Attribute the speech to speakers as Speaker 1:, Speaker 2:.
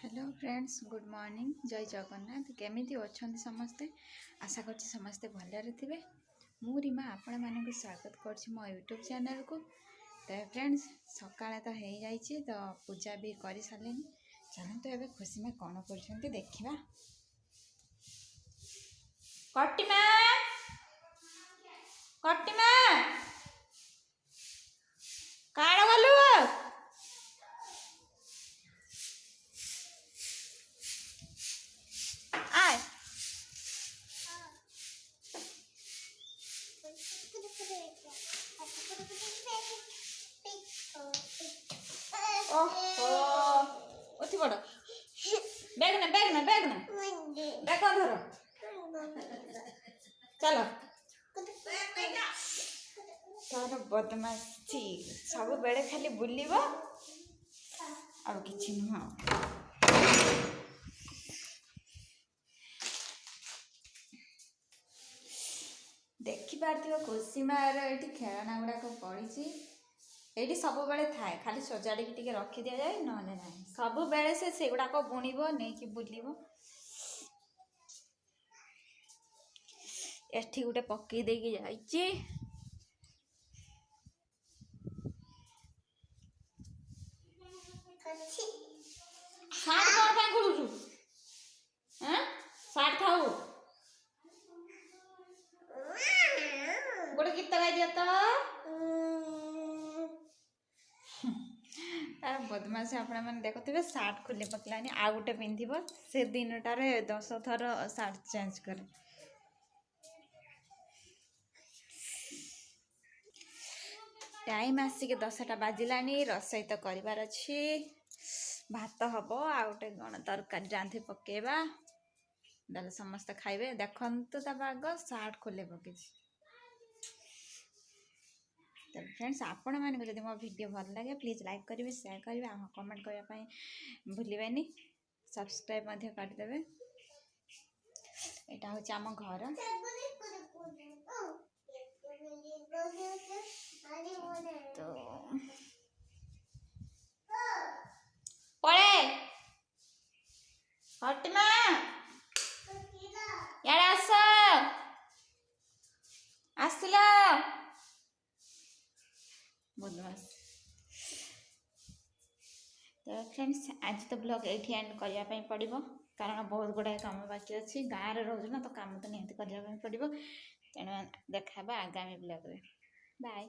Speaker 1: Hello friends, good morning. जय जगन्नाथ। केमिति अछंती समस्ते? आशा करछि समस्ते भलरे थिबे। मु रीमा आपण मानक स्वागत करछि मो यूट्यूब चैनल को। तो फ्रेंड्स, सकाळे तो हो जाइए, तो पूजा भी कर सारे। चलते एवं खुशी में कौन कर देखा। कटिमा कटिमा काण गलु आय ओहो उठी पड़। बैग ना बैग ना बैग ना बैग धर। चलो तार बदमाशी सब बेले खाली बुलिब आ किछि नुह। देखिपार कुसीमार ये खेलना गुड़ाक पड़ी। ये सब बेले थाए खाली सजाड़ी टी रखी दि जाए ना सब बेले से गुड़ाक बुणव नहीं बुलब। एठी गोटे पकई देकी जाइए। सार्ट कौन ପାଇଁ ଖୋଲୁଛୁ? सार्ट खाऊ गोटे गीत गाई दिया तो तार बदमाशी आपण मैंने देखुवे। सार्ट खोली पकलानी आ गोटे पिंधिब से दिनटार 10 थर सार्ट चेंज करे। टाइम आसिक 10टा बाजिलानी। रसोई तो करार अच्छी। भात हम आ गोटे गण तरकारी रांधि पकेबा दाल समस्ते खाइबे। देखंतु ता बाग सार्ट खोले पके। तो फ्रेंड्स, आपण मानक जदि मो वीडियो भल लगे प्लीज लाइक करेंगे, शेयर करेंगे, कमेंट करने भूलें। सब्सक्राइब करदेवे। यहाँ हूँ आम घर। तो पड़े हटमा यार आसला बदमाश। तो फ्रेंड्स, आज तो ब्लॉग ये एंड करने पड़ो कारण बहुत गुड़ाए कम बाकी अच्छी। गाँव में रोज ना तो कम तो निहत करने पड़ो। तेणु देखा आगामी ब्लॉग रे। बाय।